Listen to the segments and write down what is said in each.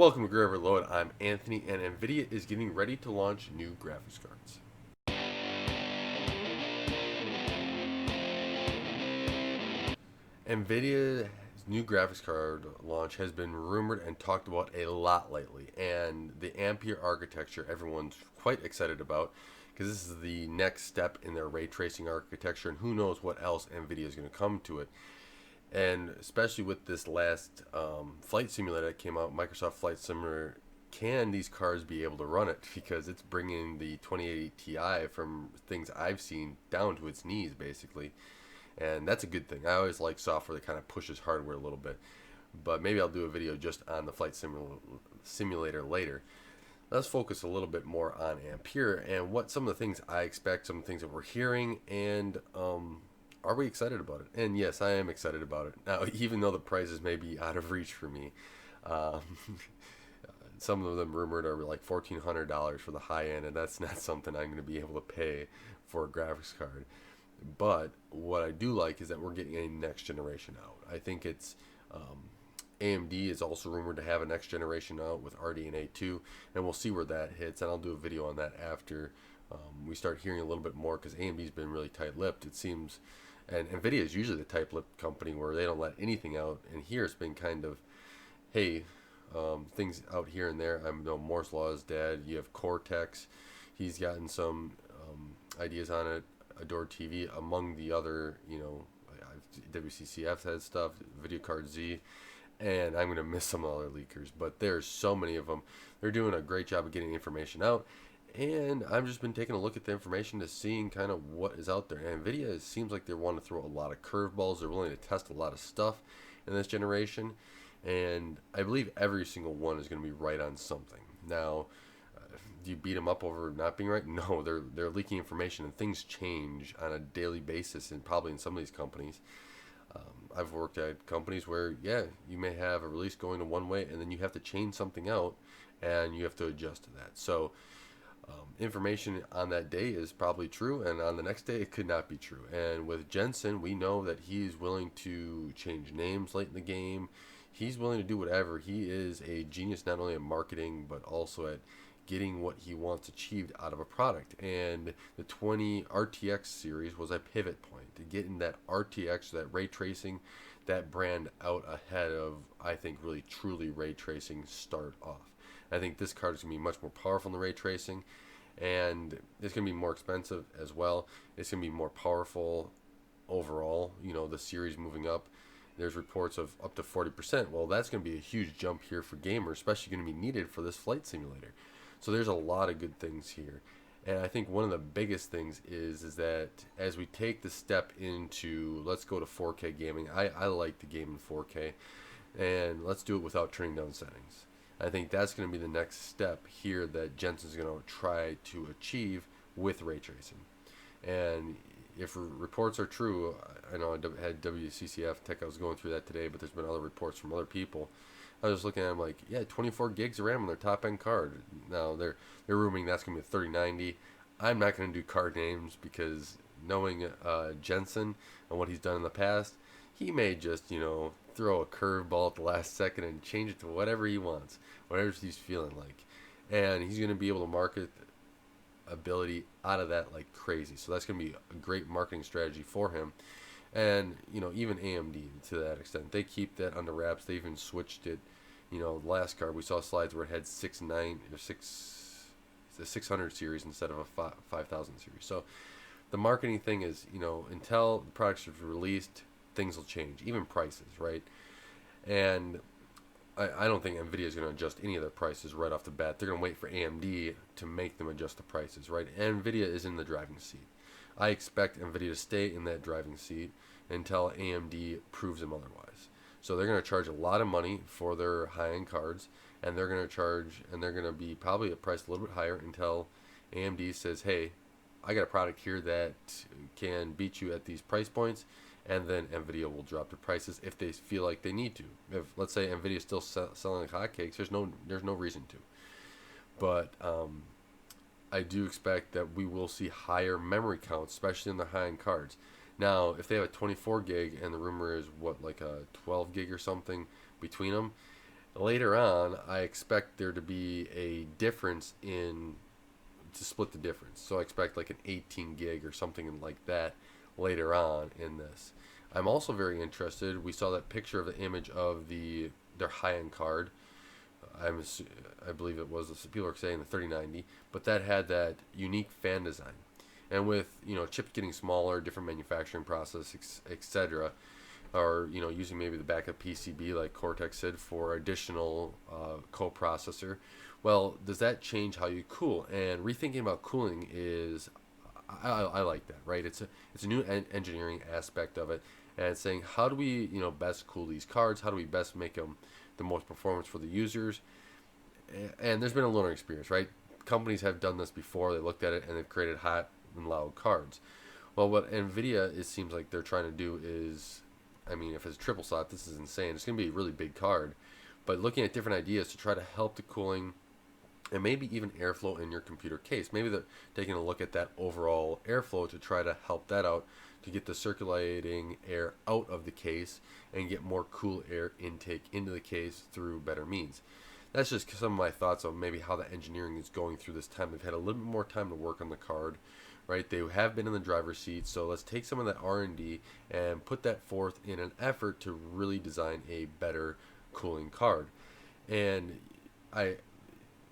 Welcome to Grab Load. I'm Anthony, and Nvidia is getting ready to launch new graphics cards. Nvidia's new graphics card launch has been rumored and talked about a lot lately, and the Ampere architecture everyone's quite excited about because this is the next step in their ray tracing architecture, and who knows what else Nvidia is going to come to it. And especially with this last flight simulator that came out, Microsoft Flight Simulator, can these cards be able to run it? Because it's bringing the 2080 Ti from things I've seen down to its knees, basically. And that's a good thing. I always like software that kind of pushes hardware a little bit. But maybe I'll do a video just on the flight simulator later. Let's focus a little bit more on Ampere and what some of the things I expect, some of the things that we're hearing, and are we excited about it? And yes, I am excited about it. Now, even though the prices may be out of reach for me, um, some of them rumored are like $1,400 for the high end, and that's not something I'm going to be able to pay for a graphics card. But what I do like is that we're getting a next generation out. I think it's AMD is also rumored to have a next generation out with RDNA 2, and we'll see where that hits. And I'll do a video on that after we start hearing a little bit more, because AMD's been really tight-lipped, it seems. And Nvidia is usually the tight-lipped company where they don't let anything out. And here it's been kind of, hey, things out here and there. I know Moore's Law is dead. You have Cortex. He's gotten some ideas on it. Adore TV, among the other, WCCF has stuff, Video Card Z, and I'm going to miss some other leakers, but there's so many of them. They're doing a great job of getting information out, and I've just been taking a look at the information to seeing kind of what is out there. And Nvidia seems like they want to throw a lot of curveballs. They're willing to test a lot of stuff in this generation, and I believe every single one is going to be right on something. Now, do you beat them up over not being right? No, they're leaking information, and things change on a daily basis, and probably in some of these companies. I've worked at companies where, yeah, you may have a release going to one way, and then you have to change something out, and you have to adjust to that. So information on that day is probably true, and on the next day it could not be true. And with Jensen, we know that he's willing to change names late in the game. He's willing to do whatever. He is a genius not only at marketing, but also at getting what he wants achieved out of a product. And the 20 RTX series was a pivot point to getting that RTX, that ray tracing, that brand out ahead of, I think, really truly ray tracing start off. I think this card is going to be much more powerful in the ray tracing, and it's going to be more expensive as well. It's going to be more powerful overall, the series moving up. There's reports of up to 40%. Well, that's going to be a huge jump here for gamers, especially going to be needed for this flight simulator. So there's a lot of good things here. And I think one of the biggest things is that as we take the step into, let's go to 4K gaming. I like the game in 4K, and let's do it without turning down settings. I think that's going to be the next step here that Jensen's going to try to achieve with ray tracing. And if reports are true, I know I had WCCF Tech, I was going through that today, but there's been other reports from other people. I was looking at them like, yeah, 24 gigs of RAM on their top end card. Now they're rumouring that's going to be a 3090. I'm not going to do card names because knowing Jensen and what he's done in the past, he may just throw a curveball at the last second and change it to whatever he wants, whatever he's feeling like, and he's going to be able to market ability out of that like crazy. So that's going to be a great marketing strategy for him. And even AMD to that extent, they keep that under wraps. They even switched it. The last card we saw slides where it had 600 series instead of a 5000 series. So the marketing thing is, until the products are released, things will change, even prices, right? And I don't think Nvidia is going to adjust any of their prices right off the bat. They're going to wait for AMD to make them adjust the prices, right? And Nvidia is in the driving seat. I expect Nvidia to stay in that driving seat until AMD proves them otherwise. So they're going to charge a lot of money for their high-end cards, and they're going to be probably a price a little bit higher until AMD says, hey, I got a product here that can beat you at these price points, and then Nvidia will drop the prices if they feel like they need to. If, let's say, Nvidia is still selling like hotcakes, there's no reason to. But I do expect that we will see higher memory counts, especially in the high-end cards. Now, if they have a 24 gig and the rumor is like a 12 gig or something between them, Later on, I expect there to be a difference in to split the difference. So I expect like an 18 gig or something like that later on in this. I'm also very interested. We saw that picture of the image of their high-end card. I'm I believe it was people are saying the 3090, but that had that unique fan design. And with chips getting smaller, different manufacturing process, etc., or using maybe the backup PCB like Cortex did for additional co-processor. Well, does that change how you cool? And rethinking about cooling is, I like that, right? It's a new engineering aspect of it, and it's saying how do we best cool these cards? How do we best make them the most performance for the users? And there's been a learning experience, right? Companies have done this before. They looked at it and they've created hot and loud cards. Well, what Nvidia it seems like they're trying to do is, I mean, if it's a triple slot, this is insane. It's going to be a really big card, but looking at different ideas to try to help the cooling and maybe even airflow in your computer case. Maybe taking a look at that overall airflow to try to help that out to get the circulating air out of the case and get more cool air intake into the case through better means. That's just some of my thoughts on maybe how the engineering is going through this time. They've had a little bit more time to work on the card, right? They have been in the driver's seat, so let's take some of that R&D and put that forth in an effort to really design a better cooling card. And I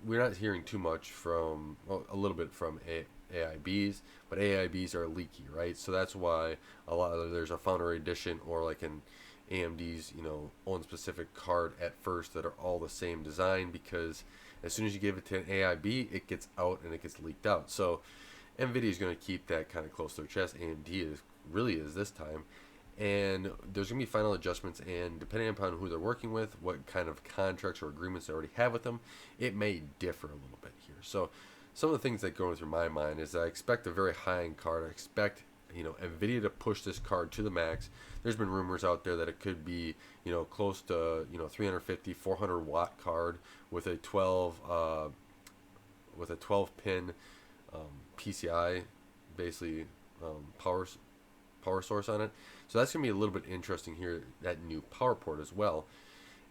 we're not hearing too much from, well, a little bit from AIBs, but AIBs are leaky, right? So that's why a lot of there's a Foundry Edition or like an AMD's own specific card at first that are all the same design, because as soon as you give it to an AIB, it gets out and it gets leaked out. So Nvidia is going to keep that kind of close to their chest. AMD really is this time, and there's going to be final adjustments, and depending upon who they're working with, what kind of contracts or agreements they already have with them, it may differ a little bit here. So some of the things that go through my mind is I expect a very high-end card. I expect Nvidia to push this card to the max. There's been rumors out there that it could be close to 350 400 watt card with a 12 pin PCI, basically power source on it. So that's going to be a little bit interesting here, that new power port as well.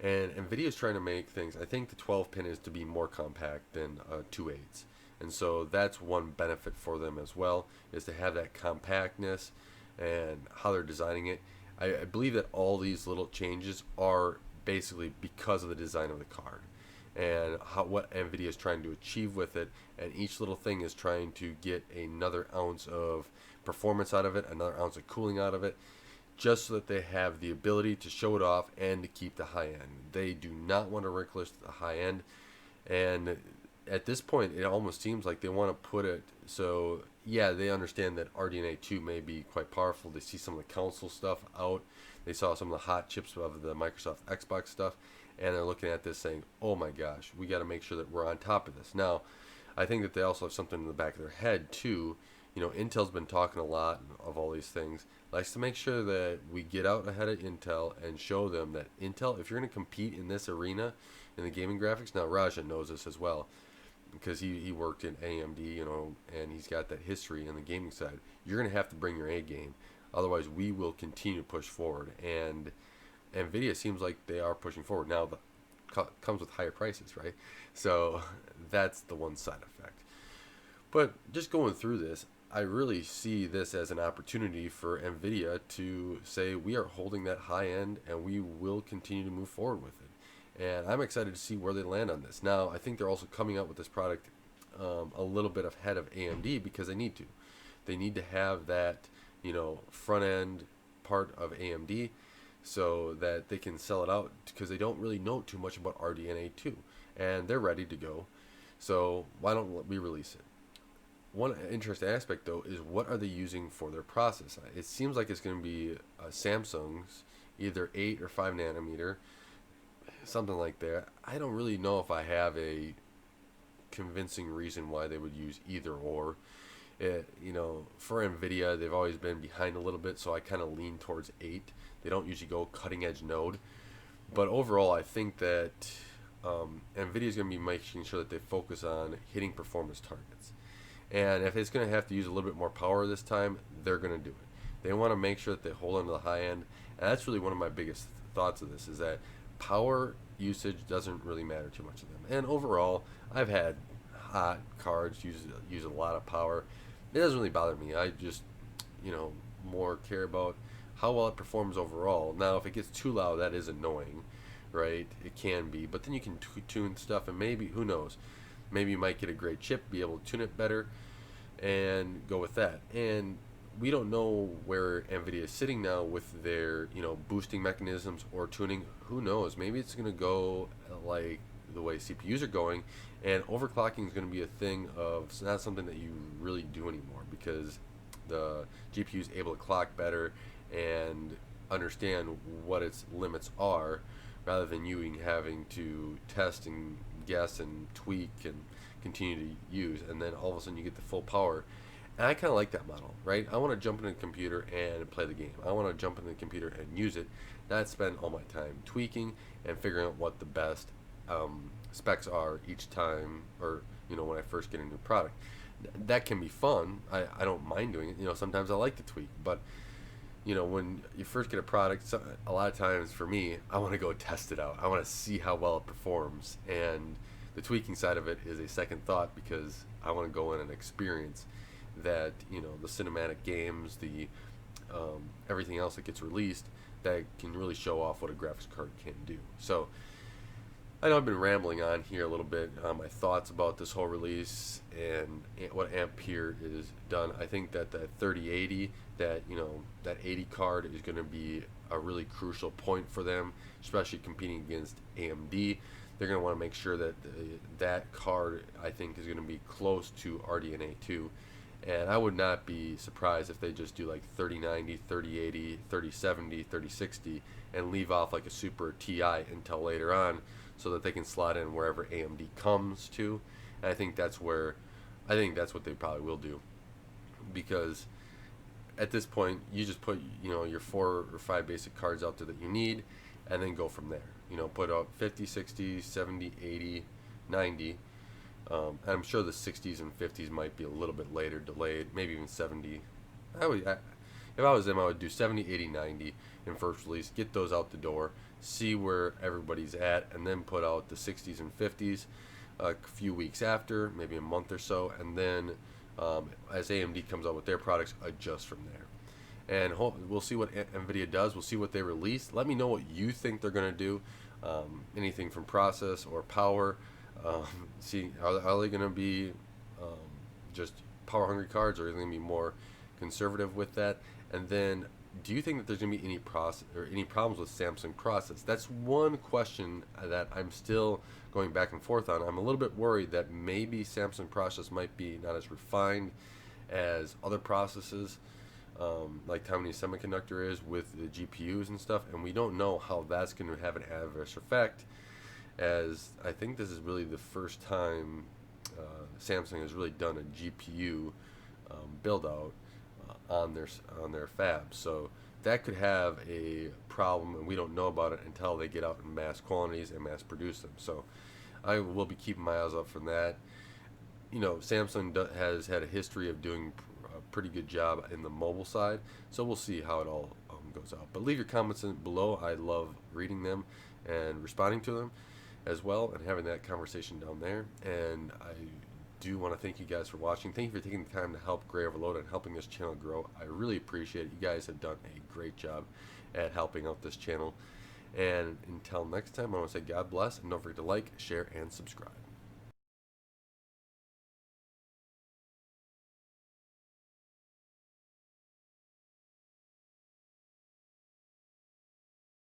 And NVIDIA is trying to make things, I think the 12 pin is to be more compact than 2/8. And so that's one benefit for them as well, is to have that compactness and how they're designing it. I believe that all these little changes are basically because of the design of the card and what NVIDIA is trying to achieve with it. And each little thing is trying to get another ounce of performance out of it, another ounce of cooling out of it, just so that they have the ability to show it off and to keep the high end. They do not want to relinquish the high end. And at this point, it almost seems like they want to put it so, yeah, they understand that RDNA 2 may be quite powerful. They see some of the console stuff out. They saw some of the hot chips of the Microsoft Xbox stuff, and they're looking at this saying, oh my gosh, we got to make sure that we're on top of this. Now, I think that they also have something in the back of their head, too. Intel's been talking a lot of all these things. Likes to make sure that we get out ahead of Intel and show them that Intel, if you're going to compete in this arena, in the gaming graphics, now Raja knows this as well, because he worked in AMD, and he's got that history in the gaming side. You're going to have to bring your A game. Otherwise, we will continue to push forward. And NVIDIA seems like they are pushing forward. Now, comes with higher prices, right? So that's the one side effect. But just going through this, I really see this as an opportunity for NVIDIA to say we are holding that high end and we will continue to move forward with it. And I'm excited to see where they land on this. Now, I think they're also coming out with this product a little bit ahead of AMD because they need to. They need to have that, front end part of AMD so that they can sell it out, because they don't really know too much about RDNA 2. And they're ready to go. So why don't we release it? One interesting aspect, though, is what are they using for their process? It seems like it's going to be Samsung's either 8 or 5 nanometer, something like that. I don't really know if I have a convincing reason why they would use either or. For NVIDIA, they've always been behind a little bit, so I kind of lean towards 8. They don't usually go cutting edge node. But overall, I think that NVIDIA is going to be making sure that they focus on hitting performance targets. And if it's going to have to use a little bit more power this time, they're going to do it. They want to make sure that they hold on to the high end. And that's really one of my biggest thoughts of this, is that power usage doesn't really matter too much to them. And overall, I've had hot cards use a lot of power. It doesn't really bother me. I just, more care about how well it performs overall. Now, if it gets too loud, that is annoying, right? It can be, but then you can tune stuff, and maybe, who knows, maybe you might get a great chip, be able to tune it better, and go with that. And we don't know where Nvidia is sitting now with their, boosting mechanisms or tuning. Who knows? Maybe it's going to go like the way CPUs are going, and overclocking is going to be a thing of, it's not something that you really do anymore, because the GPU is able to clock better and understand what its limits are, rather than you having to test and guess and tweak and continue to use, and then all of a sudden you get the full power. And I kind of like that model, right? I want to jump into the computer and play the game. I want to jump into the computer and use it, not spend all my time tweaking and figuring out what the best specs are each time, or when I first get a new product. That can be fun. I don't mind doing it. Sometimes I like to tweak, but when you first get a product, a lot of times for me, I want to go test it out. I want to see how well it performs, and the tweaking side of it is a second thought, because I want to go in and experience that, the cinematic games, the everything else that gets released that can really show off what a graphics card can do. So I know I've been rambling on here a little bit on my thoughts about this whole release and what Ampere is done. I think that 3080, that 80 card is going to be a really crucial point for them, especially competing against AMD. They're going to want to make sure that that card, I think, is going to be close to RDNA 2. And I would not be surprised if they just do like 3090, 3080, 3070, 3060, and leave off like a Super TI until later on, so that they can slot in wherever AMD comes to. And I think that's what they probably will do, because at this point you just put your 4 or 5 basic cards out there that you need, and then go from there. Put out 50, 60, 70, 80, 90. And I'm sure the 60s and 50s might be a little bit later, delayed, maybe even 70. If I was them, I would do 70, 80, 90 in first release, get those out the door, see where everybody's at, and then put out the 60s and 50s a few weeks after, maybe a month or so, and then as AMD comes out with their products, adjust from there. And we'll see what Nvidia does. We'll see what they release. Let me know what you think they're going to do. Anything from process or power. See, are they going to be just power hungry cards, or are they going to be more conservative with that? And then, do you think that there's going to be any problems with Samsung process? That's one question that I'm still going back and forth on. I'm a little bit worried that maybe Samsung process might be not as refined as other processes, like Taiwanese Semiconductor is with the GPUs and stuff, and we don't know how that's going to have an adverse effect, as I think this is really the first time Samsung has really done a GPU build out on their fab. So that could have a problem, and we don't know about it until they get out in mass quantities and mass produce them. So I will be keeping my eyes up from that. Samsung has had a history of doing a pretty good job in the mobile side, so we'll see how it all goes out. But leave your comments below. I love reading them and responding to them as well, and having that conversation down there. And I do want to thank you guys for watching. Thank you for taking the time to help Gray Overload and helping this channel grow. I really appreciate it. You guys have done a great job at helping out this channel. And until next time, I want to say God bless, and don't forget to like, share, and subscribe.